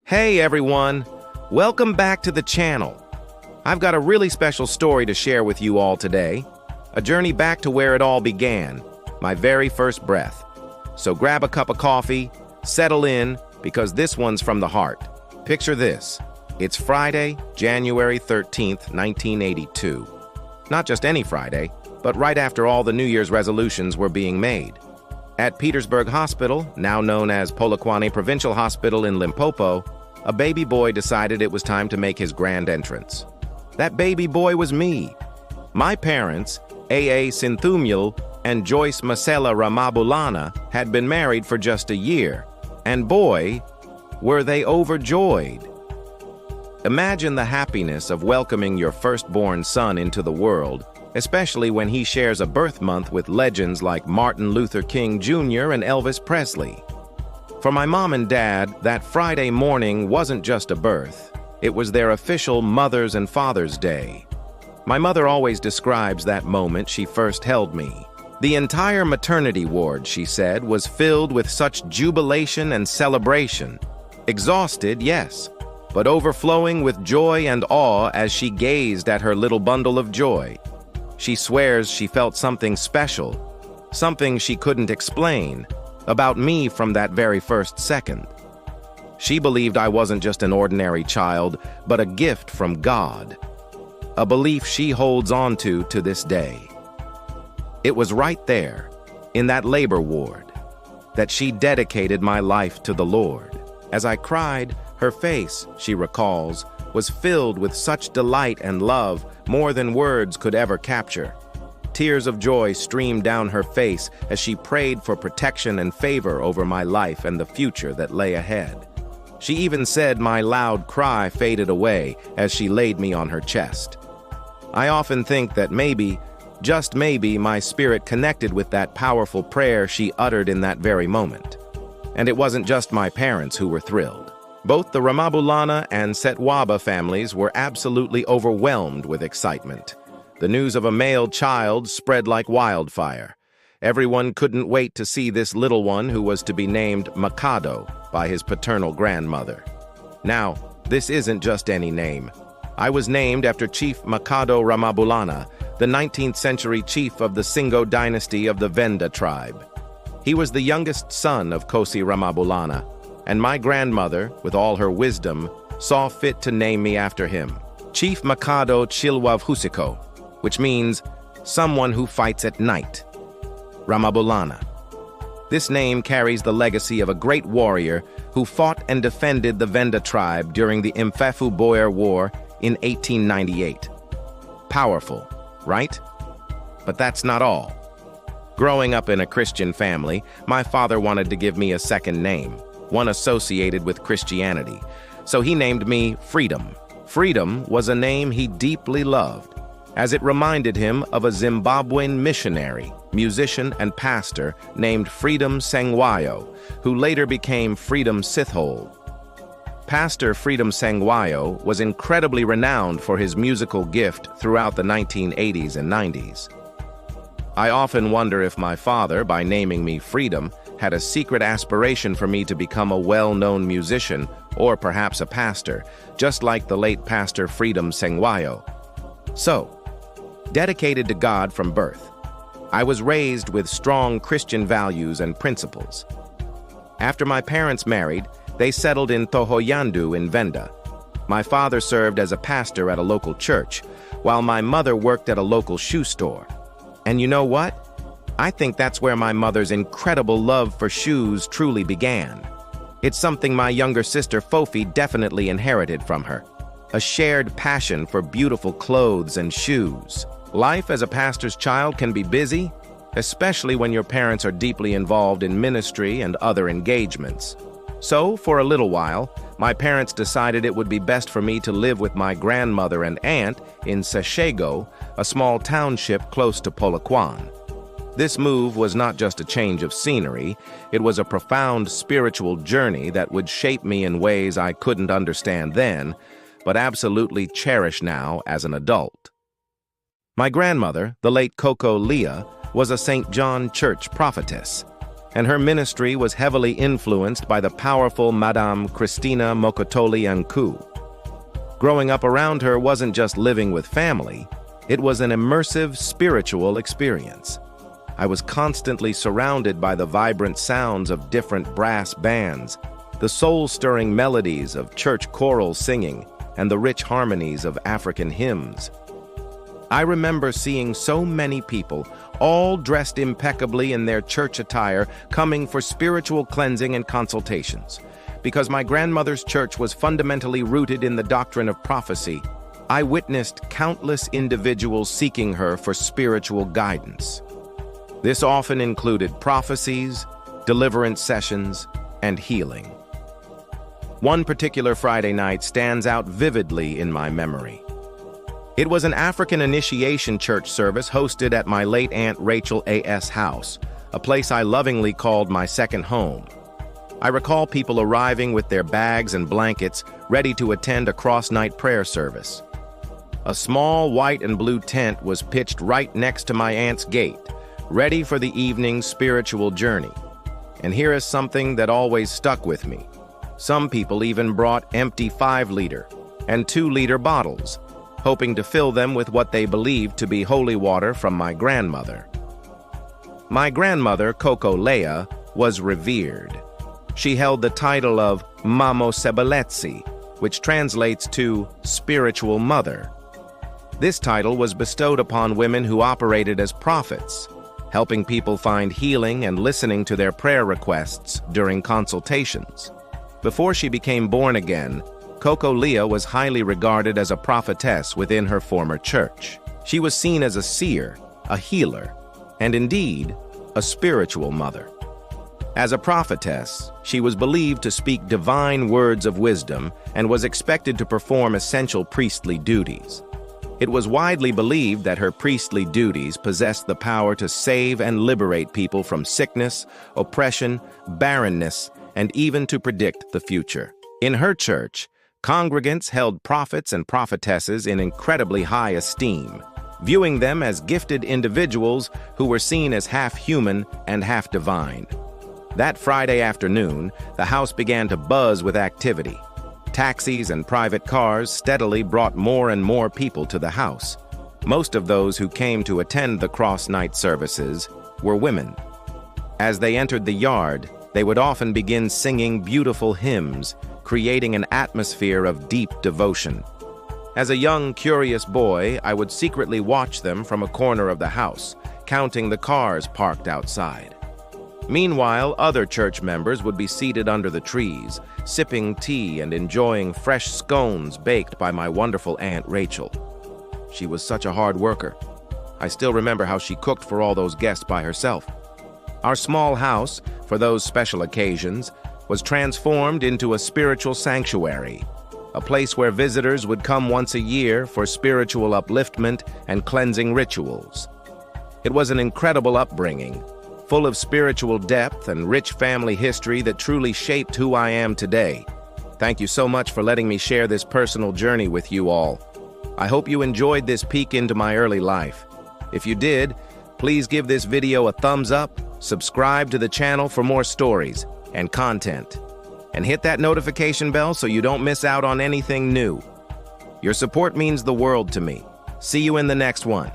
Hey everyone, welcome back to the channel. I've got a really special story to share with you all today. A journey back to where it all began, my very first breath. So grab a cup of coffee, settle in, because this one's from the heart. Picture this. It's Friday, January 13th, 1982. Not just any Friday, but right after all the New Year's resolutions were being made. At Petersburg Hospital, now known as Polokwane Provincial Hospital in Limpopo, a baby boy decided it was time to make his grand entrance. That baby boy was me. My parents, A.A. Sinthumul and Joyce Masela Ramabulana, had been married for just a year, and boy, were they overjoyed. Imagine the happiness of welcoming your firstborn son into the world, especially when he shares a birth month with legends like Martin Luther King Jr. and Elvis Presley. For my mom and dad, that Friday morning wasn't just a birth. It was their official Mother's and Father's Day. My mother always describes that moment she first held me. The entire maternity ward, she said, was filled with such jubilation and celebration. Exhausted, yes, but overflowing with joy and awe as she gazed at her little bundle of joy. She swears she felt something special, something she couldn't explain, about me from that very first second. She believed I wasn't just an ordinary child, but a gift from God, a belief she holds on to this day. It was right there, in that labor ward, that she dedicated my life to the Lord. As I cried, her face, she recalls, was filled with such delight and love more than words could ever capture. Tears of joy streamed down her face as she prayed for protection and favor over my life and the future that lay ahead. She even said my loud cry faded away as she laid me on her chest. I often think that maybe, just maybe, my spirit connected with that powerful prayer she uttered in that very moment. And it wasn't just my parents who were thrilled. Both the Ramabulana and Setwaba families were absolutely overwhelmed with excitement. The news of a male child spread like wildfire. Everyone couldn't wait to see this little one who was to be named Mikado by his paternal grandmother. Now, this isn't just any name. I was named after Chief Mikado Ramabulana, the 19th century chief of the Singo dynasty of the Venda tribe. He was the youngest son of Kosi Ramabulana, and my grandmother, with all her wisdom, saw fit to name me after him, Chief Mikado Chilwavhusiko, which means someone who fights at night. Ramabulana. This name carries the legacy of a great warrior who fought and defended the Venda tribe during the Mfefu-Boer War in 1898. Powerful, right? But that's not all. Growing up in a Christian family, my father wanted to give me a second name, one associated with Christianity. So he named me Freedom. Freedom was a name he deeply loved, as it reminded him of a Zimbabwean missionary, musician, and pastor named Freedom Sengwayo, who later became Freedom Sithole. Pastor Freedom Sengwayo was incredibly renowned for his musical gift throughout the 1980s and 90s. I often wonder if my father, by naming me Freedom, had a secret aspiration for me to become a well-known musician or perhaps a pastor, just like the late Pastor Freedom Sengwayo. So, dedicated to God from birth, I was raised with strong Christian values and principles. After my parents married, they settled in Thohoyandou in Venda. My father served as a pastor at a local church, while my mother worked at a local shoe store. And you know what? I think that's where my mother's incredible love for shoes truly began. It's something my younger sister Fofi definitely inherited from her, a shared passion for beautiful clothes and shoes. Life as a pastor's child can be busy, especially when your parents are deeply involved in ministry and other engagements. So, for a little while, my parents decided it would be best for me to live with my grandmother and aunt in Seshego, a small township close to Polokwane. This move was not just a change of scenery, it was a profound spiritual journey that would shape me in ways I couldn't understand then, but absolutely cherish now as an adult. My grandmother, the late Coco Leah, was a St. John Church prophetess, and her ministry was heavily influenced by the powerful Madame Christina Mokotoli-Nku. Growing up around her wasn't just living with family, it was an immersive spiritual experience. I was constantly surrounded by the vibrant sounds of different brass bands, the soul-stirring melodies of church choral singing, and the rich harmonies of African hymns. I remember seeing so many people, all dressed impeccably in their church attire, coming for spiritual cleansing and consultations. Because my grandmother's church was fundamentally rooted in the doctrine of prophecy, I witnessed countless individuals seeking her for spiritual guidance. This often included prophecies, deliverance sessions, and healing. One particular Friday night stands out vividly in my memory. It was an African initiation church service hosted at my late Aunt Rachel A.'s house, a place I lovingly called my second home. I recall people arriving with their bags and blankets, ready to attend a cross-night prayer service. A small white and blue tent was pitched right next to my aunt's gate, ready for the evening's spiritual journey. And here is something that always stuck with me. Some people even brought empty 5-liter and 2-liter bottles, hoping to fill them with what they believed to be holy water from my grandmother. My grandmother, Coco Leah, was revered. She held the title of Mamo Sebeletsi, which translates to spiritual mother. This title was bestowed upon women who operated as prophets, helping people find healing and listening to their prayer requests during consultations. Before she became born again, Coco Leah was highly regarded as a prophetess within her former church. She was seen as a seer, a healer, and indeed, a spiritual mother. As a prophetess, she was believed to speak divine words of wisdom and was expected to perform essential priestly duties. It was widely believed that her priestly duties possessed the power to save and liberate people from sickness, oppression, barrenness, and even to predict the future. In her church, congregants held prophets and prophetesses in incredibly high esteem, viewing them as gifted individuals who were seen as half human and half divine. That Friday afternoon, the house began to buzz with activity. Taxis and private cars steadily brought more and more people to the house. Most of those who came to attend the cross-night services were women. As they entered the yard, they would often begin singing beautiful hymns, creating an atmosphere of deep devotion. As a young, curious boy, I would secretly watch them from a corner of the house, counting the cars parked outside. Meanwhile, other church members would be seated under the trees, sipping tea and enjoying fresh scones baked by my wonderful Aunt Rachel. She was such a hard worker. I still remember how she cooked for all those guests by herself. Our small house, for those special occasions, was transformed into a spiritual sanctuary, a place where visitors would come once a year for spiritual upliftment and cleansing rituals. It was an incredible upbringing, full of spiritual depth and rich family history that truly shaped who I am today. Thank you so much for letting me share this personal journey with you all. I hope you enjoyed this peek into my early life. If you did, please give this video a thumbs up, subscribe to the channel for more stories and content, and hit that notification bell so you don't miss out on anything new. Your support means the world to me. See you in the next one.